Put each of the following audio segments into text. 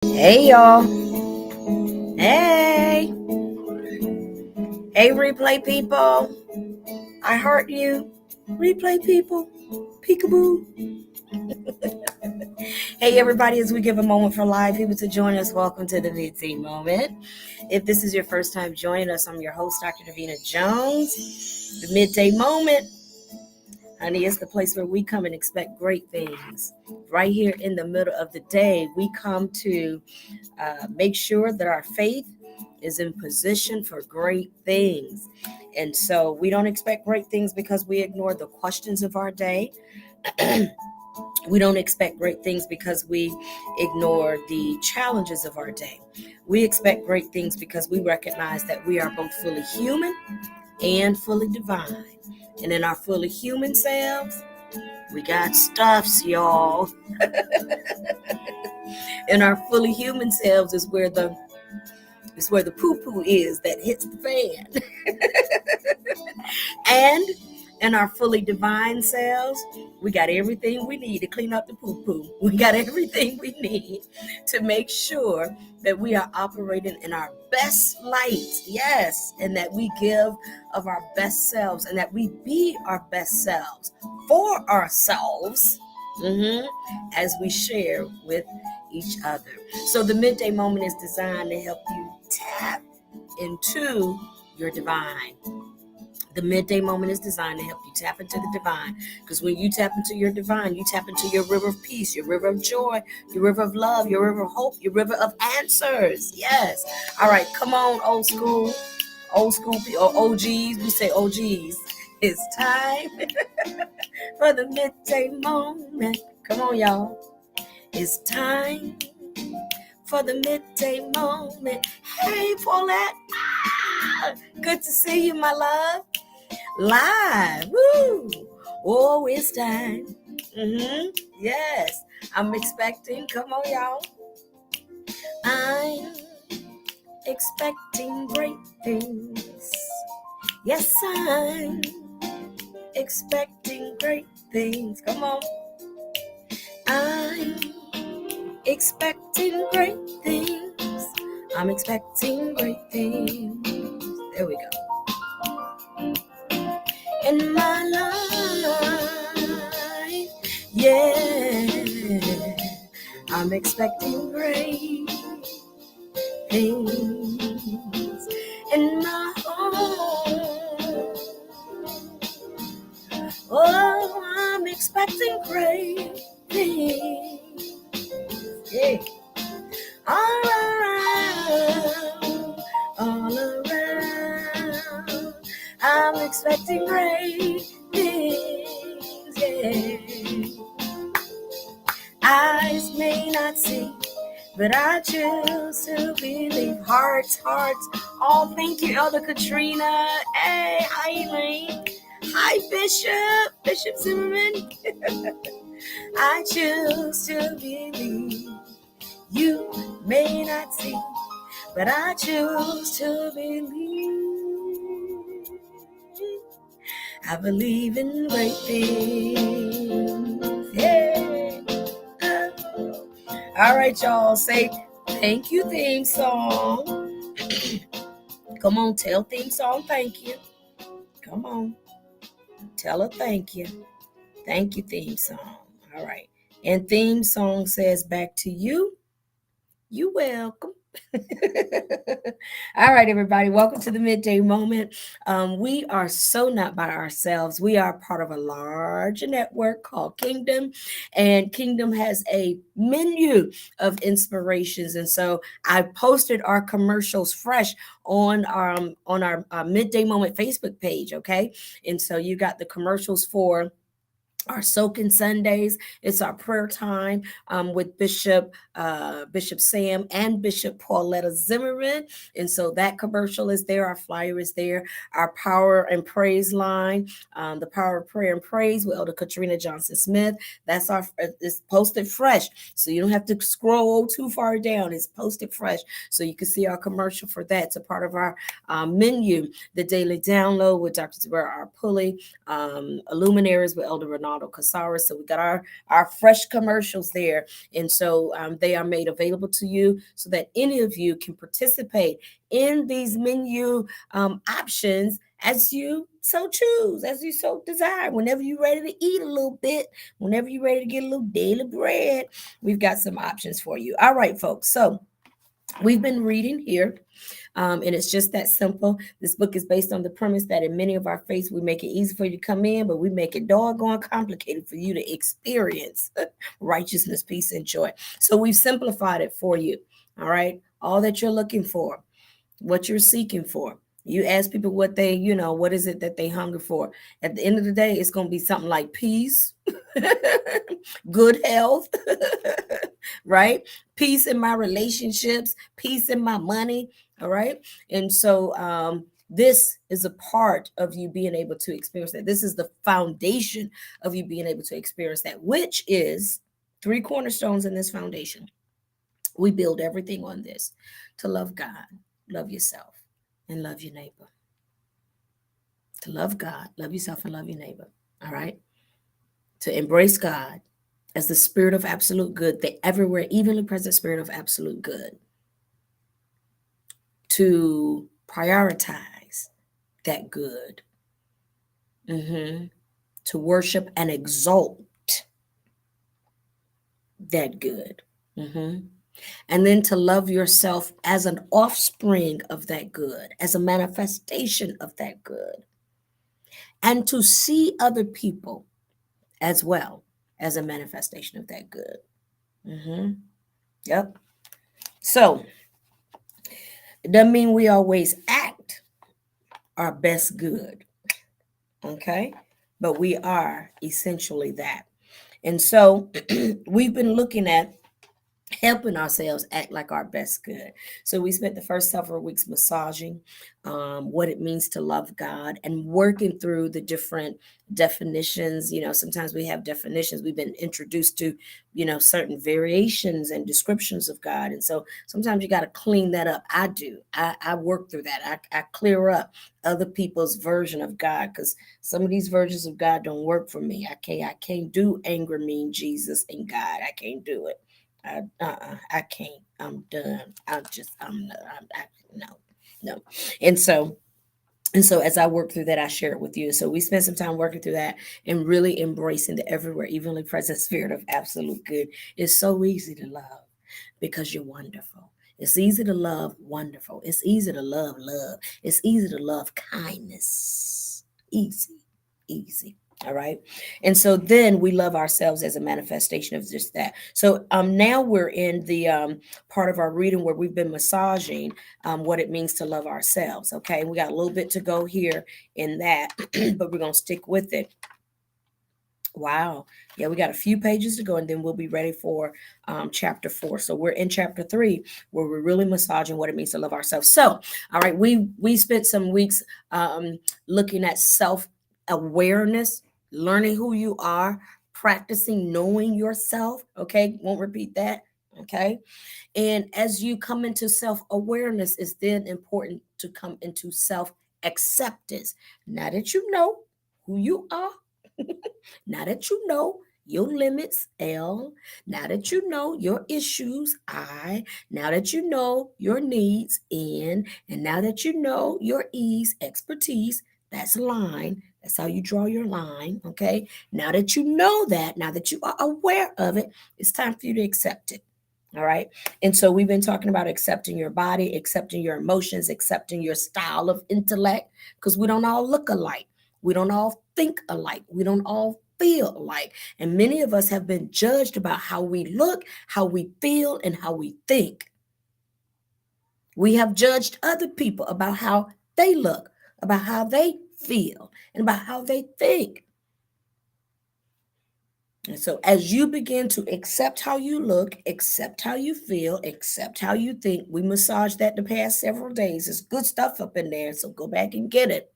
Hey y'all. Hey. Hey replay people. I heart you. Replay people. Peekaboo. Hey everybody, as we give a moment for live people to join us, welcome to the Midday Moment. If this is your first time joining us, I'm your host, Dr. Davina Jones. The Midday Moment, honey, it's the place where we come and expect great things. Right here in the middle of the day, we come to make sure that our faith is in position for great things. And so we don't expect great things because we ignore the questions of our day. We don't expect great things because we ignore the challenges of our day. We expect great things because we recognize that we are both fully human and fully divine. And in our fully human selves, we got stuffs, y'all. In our fully human selves is where the poo-poo is that hits the fan. And in our fully divine selves, we got everything we need to clean up the poo-poo. We got everything we need to make sure that we are operating in our best light. Yes, and that we give of our best selves and that we be our best selves for ourselves as we share with each other. So the midday moment is designed to help you tap into your divine. The midday moment is designed to help you tap into the divine, because when you tap into your divine, you tap into your river of peace, your river of joy, your river of love, your river of hope, your river of answers. Yes. All right, come on, old school or OGs. We say OGs. It's time for the midday moment. Come on, y'all. It's time for the midday moment. Hey, Paulette. Good to see you, my love. Live. Woo. Oh, it's time. Yes. I'm expecting. Come on, y'all. I'm expecting great things. Yes, I'm expecting great things. Come on. I'm expecting great things. I'm expecting great things. There we go. In my life, yeah, I'm expecting great things. In my home, oh, I'm expecting great things. Yeah. All around, I'm expecting great things, yeah. Eyes may not see, but I choose to believe. Hearts. Oh, thank you, Elder Katrina. Hey, hi, Elaine. Hi, Bishop Zimmerman. I choose to believe. You may not see, but I choose to believe. I believe in great things. Yeah. All right, y'all. Say thank you, theme song. Come on, tell theme song thank you. Come on. Tell her thank you. Thank you, theme song. All right. And theme song says back to you. You welcome. All right, everybody. Welcome to the midday moment. We are so not by ourselves. We are part of a large network called Kingdom, and Kingdom has a menu of inspirations. And so I posted our commercials fresh on our midday moment Facebook page. Okay, and so you got the commercials for our soaking Sundays. It's our prayer time with Bishop Sam and Bishop Pauletta Zimmerman. And so that commercial is there. Our flyer is there. Our power and praise line, the power of prayer and praise with Elder Katrina Johnson Smith. That's it's posted fresh. So you don't have to scroll too far down. It's posted fresh. So you can see our commercial for that. It's a part of our menu. The daily download with Dr. Doctorpulley, Illuminaries with Elder Renata model, Casares. So we got our fresh commercials there. And so they are made available to you so that any of you can participate in these menu options as you so choose, as you so desire. Whenever you're ready to eat a little bit, whenever you're ready to get a little daily bread, we've got some options for you. All right, folks. So we've been reading here, and it's just that simple. This book is based on the premise that in many of our faiths, we make it easy for you to come in, but we make it doggone complicated for you to experience righteousness, peace, and joy. So we've simplified it for you. All right. All that you're looking for, what you're seeking for. You ask people what they, what is it that they hunger for? At the end of the day, it's going to be something like peace, good health, right? Peace in my relationships, peace in my money. All right. And so this is a part of you being able to experience that. This is the foundation of you being able to experience that, which is 3 cornerstones in this foundation. We build everything on this: to love God, love yourself, and love your neighbor. To love God, love yourself, and love your neighbor. All right. To embrace God as the spirit of absolute good, the everywhere evenly present spirit of absolute good. To prioritize that good. To worship and exalt that good. And then to love yourself as an offspring of that good, as a manifestation of that good. And to see other people as well as a manifestation of that good. Yep. So it doesn't mean we always act our best good. Okay. But we are essentially that. And so we've been looking at helping ourselves act like our best good. So we spent the first several weeks massaging what it means to love God and working through the different definitions. Sometimes we have definitions. We've been introduced to, certain variations and descriptions of God. And so sometimes you got to clean that up. I do. I work through that. I clear up other people's version of God, because some of these versions of God don't work for me. I can't do anger, mean Jesus, and God. I can't do it. I can't. I'm done. No. And so as I work through that, I share it with you. So we spent some time working through that and really embracing the everywhere evenly present spirit of absolute good. It's so easy to love because you're wonderful. It's easy to love wonderful. It's easy to love love. It's easy to love kindness. Easy. All right. And so then we love ourselves as a manifestation of just that. So now we're in the part of our reading where we've been massaging what it means to love ourselves. Okay. We got a little bit to go here in that, but we're going to stick with it. Wow. Yeah, we got a few pages to go, and then we'll be ready for chapter 4. So we're in chapter 3, where we're really massaging what it means to love ourselves. So, all right, we spent some weeks looking at self-awareness, learning who you are, practicing knowing yourself. Okay, won't repeat that. Okay. And as you come into self-awareness, it's then important to come into self-acceptance. Now that you know who you are, now that you know your limits, L, now that you know your issues, I, now that you know your needs, N, and now that you know your E's, expertise, that's line. That's how you draw your line, okay? Now that you know that, now that you are aware of it, it's time for you to accept it. All right. And so we've been talking about accepting your body, accepting your emotions, accepting your style of intellect, because we don't all look alike. We don't all think alike. We don't all feel alike. And many of us have been judged about how we look, how we feel, and how we think. We have judged other people about how they look, about how they feel, and about how they think. And so as you begin to accept how you look, accept how you feel, accept how you think, we massaged that the past several days. There's good stuff up in there, so go back and get it.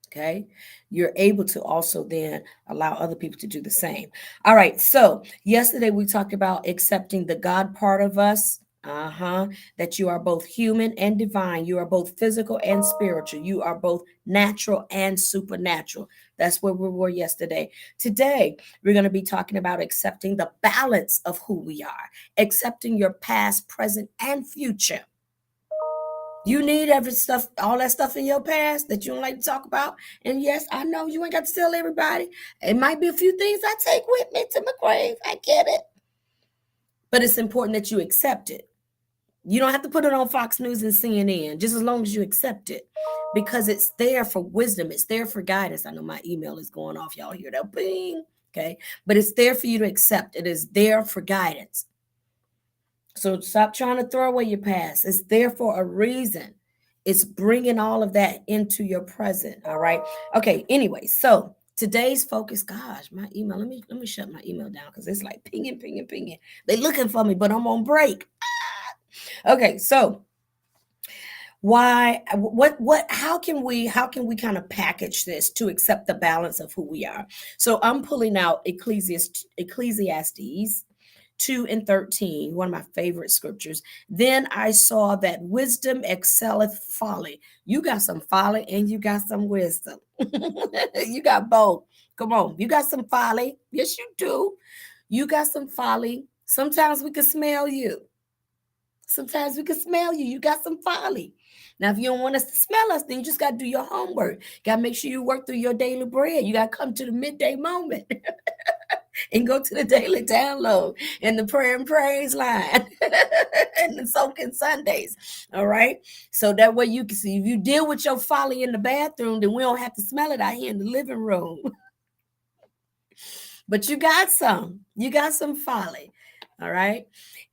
Okay, you're able to also then allow other people to do the same. All right, so yesterday we talked about accepting the God part of us. That you are both human and divine. You are both physical and spiritual. You are both natural and supernatural. That's where we were yesterday. Today, we're going to be talking about accepting the balance of who we are, accepting your past, present, and future. You need every stuff, all that stuff in your past that you don't like to talk about. And yes, I know you ain't got to tell everybody. It might be a few things I take with me to my grave. I get it. But it's important that you accept it. You don't have to put it on Fox News and CNN, just as long as you accept it, because it's there for wisdom. It's there for guidance. I know my email is going off. Y'all hear that? Bing. Okay. But it's there for you to accept. It is there for guidance. So stop trying to throw away your past. It's there for a reason. It's bringing all of that into your present. All right. Okay. Anyway, so today's focus, gosh, my email. Let me shut my email down because it's like pinging, pinging, pinging. They're looking for me, but I'm on break. Okay, so how can we kind of package this to accept the balance of who we are? So I'm pulling out Ecclesiastes 2:13, one of my favorite scriptures. Then I saw that wisdom excelleth folly. You got some folly and you got some wisdom. You got both. Come on, you got some folly. Yes, you do. You got some folly. Sometimes we can smell you. Sometimes we can smell you. You got some folly. Now, if you don't want us to smell us, then you just got to do your homework. Got to make sure you work through your daily bread. You got to come to the midday moment and go to the daily download and the prayer and praise line and the soaking Sundays. All right. So that way you can see if you deal with your folly in the bathroom, then we don't have to smell it out here in the living room. But you got some. You got some folly. All right.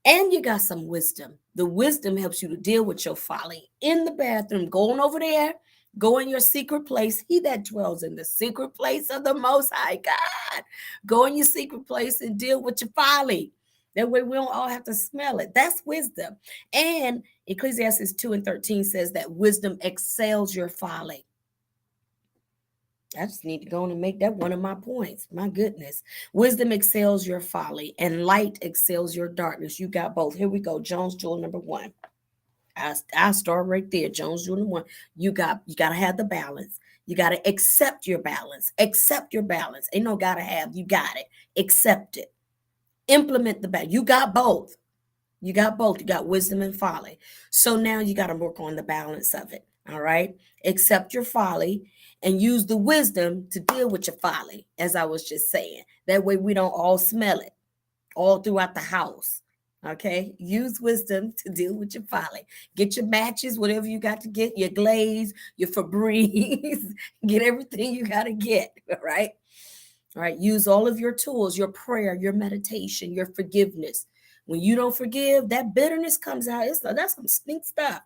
And you got some wisdom. The wisdom helps you to deal with your folly in the bathroom. Going over there, go in your secret place. He that dwells in the secret place of the Most High God. Go in your secret place and deal with your folly. That way we don't all have to smell it. That's wisdom. And Ecclesiastes 2:13 says that wisdom excels your folly. I just need to go on and make that one of my points. My goodness. Wisdom excels your folly and light excels your darkness. You got both. Here we go. Jones Jewel number 1. I'll start right there. Jones Jewel number 1. You got to have the balance. You got to accept your balance. Accept your balance. Ain't no got to have. You got it. Accept it. Implement the balance. You got both. You got both. You got wisdom and folly. So now you got to work on the balance of it. All right. Accept your folly and use the wisdom to deal with your folly, as I was just saying. That way we don't all smell it all throughout the house. Okay. Use wisdom to deal with your folly. Get your matches, whatever you got to get, your glaze, your Febreze, get everything you got to get. All right. All right. Use all of your tools, your prayer, your meditation, your forgiveness. When you don't forgive, that bitterness comes out. That's some stink stuff.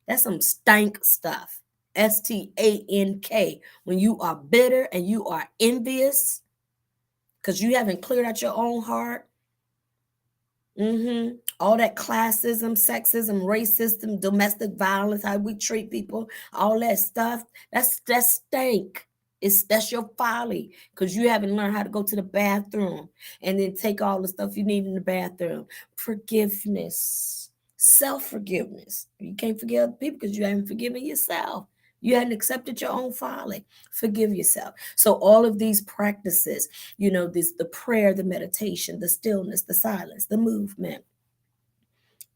That's some stank stuff. STANK. When you are bitter and you are envious because you haven't cleared out your own heart. All that classism, sexism, racism, domestic violence, how we treat people, all that stuff, that's stank. That's your folly because you haven't learned how to go to the bathroom and then take all the stuff you need in the bathroom. Forgiveness, self-forgiveness. You can't forgive other people because you haven't forgiven yourself. You hadn't accepted your own folly. Forgive yourself. So all of these practices, the prayer, the meditation, the stillness, the silence, the movement,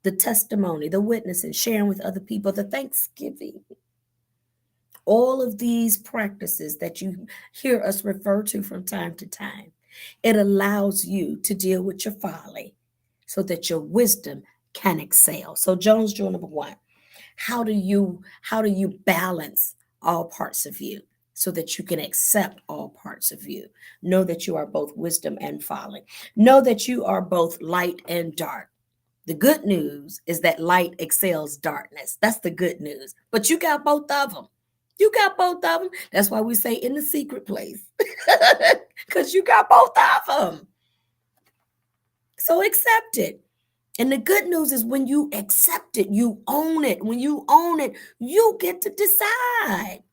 the testimony, the witnessing, sharing with other people, the thanksgiving. All of these practices that you hear us refer to from time to time, it allows you to deal with your folly so that your wisdom can excel. So Jones Jewel number 1, how do you balance all parts of you so that you can accept all parts of you? Know that you are both wisdom and folly. Know that you are both light and dark. The good news is that light excels darkness. That's the good news. But you got both of them. You got both of them. That's why we say in the secret place. Because you got both of them. So accept it. And the good news is when you accept it, you own it. When you own it, you get to decide.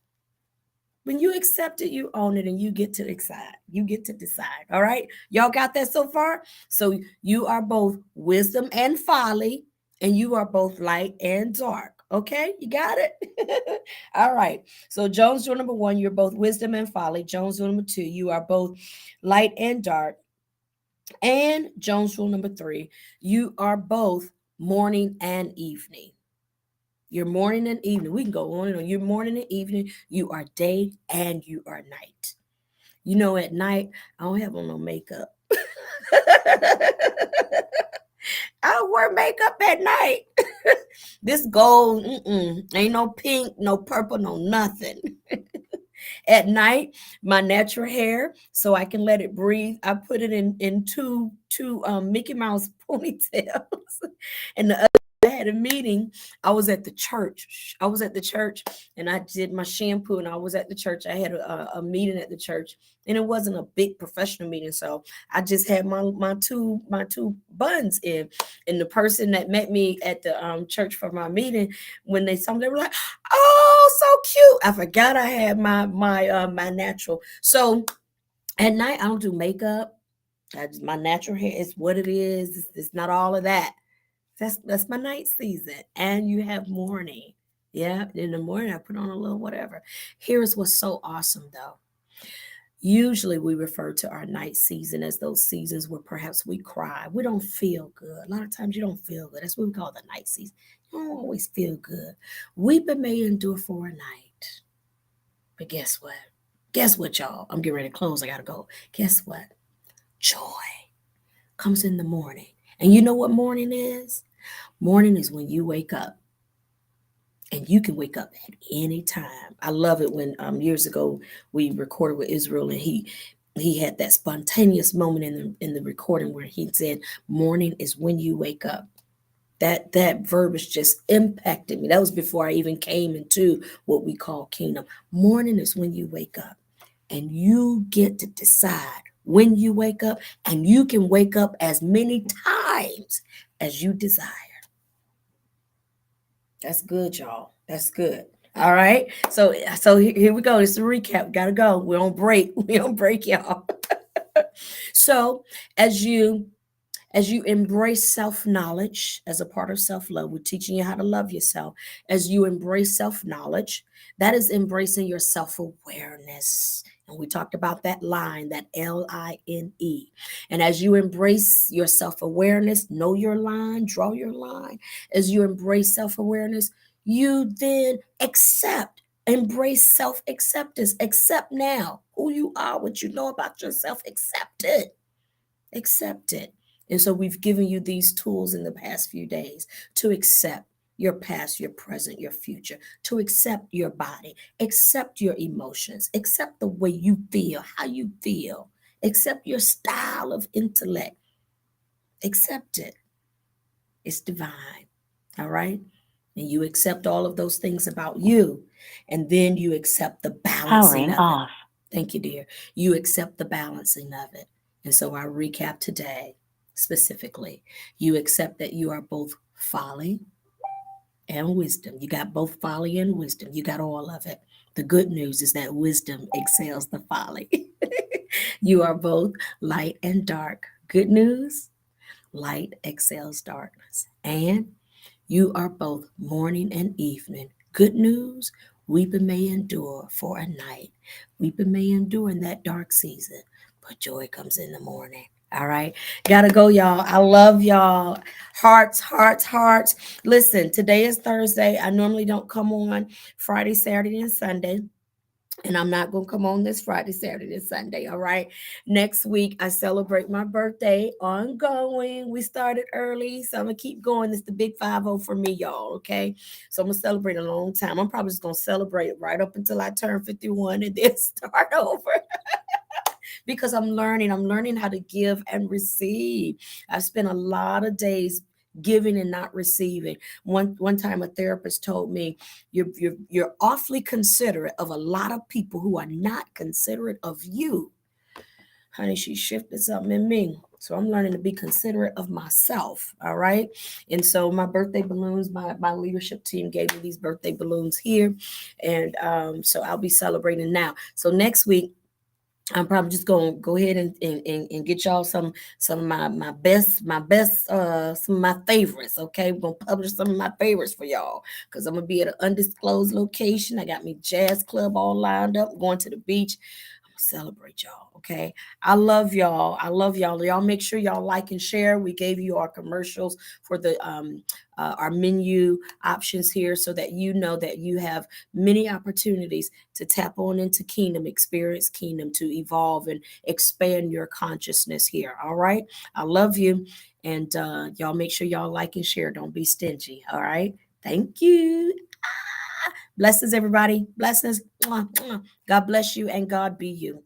When you accept it, you own it and you get to decide. You get to decide. All right. Y'all got that so far? So you are both wisdom and folly. and you are both light and dark. Okay, you got it. All right. So Jones rule number one, you're both wisdom and folly. Jones rule number two, you are both light and dark. And Jones rule number three, you are both morning and evening. Your morning and evening. We can go on and on. Your morning and evening, you are day and you are night. You know, at night, I don't have on no makeup. I don't wear makeup at night. This gold, ain't no pink, no purple, no nothing. At night, my natural hair, so I can let it breathe. I put it in two Mickey Mouse ponytails, and the other day I had a meeting. I was at the church. I was at the church, and I did my shampoo, and I was at the church. I had a meeting at the church, and it wasn't a big professional meeting, so I just had my two buns in. And the person that met me at the church for my meeting, when they saw me, they were like, "Oh, so cute!" I forgot I had my natural. So at night, I don't do makeup. My natural hair is what it is. It's not all of that. That's my night season. And you have morning. Yeah, in the morning I put on a little whatever. Here's what's so awesome though. Usually we refer to our night season as those seasons where perhaps we cry. We don't feel good. A lot of times you don't feel good. That's what we call the night season. You don't always feel good. Weeping may endure for a night. But guess what? Guess what, y'all? I'm getting ready to close. I gotta go. Guess what? Joy comes in the morning. And you know what morning is? Morning is when you wake up. And you can wake up at any time. I love it when years ago we recorded with Israel, and he had that spontaneous moment in the recording where he said, "Morning is when you wake up." That verbiage just impacted me. That was before I even came into what we call kingdom. Morning is when you wake up, and you get to decide when you wake up, and you can wake up as many times as you desire. That's good, y'all. That's good. All right. So here we go. It's a recap. Gotta go. We're on break. We're on break, y'all. So as you embrace self-knowledge as a part of self-love, we're teaching you how to love yourself. As you embrace self-knowledge, that is embracing your self-awareness. And we talked about that line, that Line. And as you embrace your self-awareness, know your line, draw your line. As you embrace self-awareness, you then embrace self-acceptance. Accept now who you are, what you know about yourself. Accept it. Accept it. And so we've given you these tools in the past few days to accept your past, your present, your future, to accept your body, accept your emotions, accept the way you feel, how you feel, accept your style of intellect. Accept it. It's divine. All right? And you accept all of those things about you. And then you accept the balancing of it. Thank you, dear. You accept the balancing of it. And so I recap today specifically. You accept that you are both folly and wisdom. You got both folly and wisdom. You got all of it. The good news is that wisdom excels the folly. You are both light and dark. Good news, light excels darkness. And you are both morning and evening. Good news, weeping may endure for a night. Weeping may endure in that dark season, but joy comes in the morning. All right. Gotta go, y'all. I love y'all. Hearts, hearts, hearts. Listen, today is Thursday. I normally don't come on Friday, Saturday, and Sunday. And I'm not going to come on this Friday, Saturday, and Sunday. All right. Next week, I celebrate my birthday ongoing. We started early, so I'm going to keep going. It's the big 5-0 for me, y'all. Okay. So I'm going to celebrate a long time. I'm probably just going to celebrate right up until I turn 51 and then start over. Because I'm learning how to give and receive. I've spent a lot of days giving and not receiving. One time a therapist told me, you're awfully considerate of a lot of people who are not considerate of you. Honey, she shifted something in me. So I'm learning to be considerate of myself. All right. And so my birthday balloons, my leadership team gave me these birthday balloons here. And so I'll be celebrating now. So next week, I'm probably just gonna go ahead and get y'all some of my best some of my favorites. Okay, we're gonna publish some of my favorites for y'all because I'm gonna be at an undisclosed location. I got me jazz club all lined up, going to the beach. Celebrate y'all. Okay, I love y'all. I love y'all. Y'all make sure y'all like and share. We gave you our commercials for the our menu options here so that you know that you have many opportunities to tap on into kingdom, experience kingdom, to evolve and expand your consciousness here. All right, I love you. And y'all make sure y'all like and share. Don't be stingy. All right, thank you. Blessings, everybody. Blessings. Mwah, mwah. God bless you and God be you.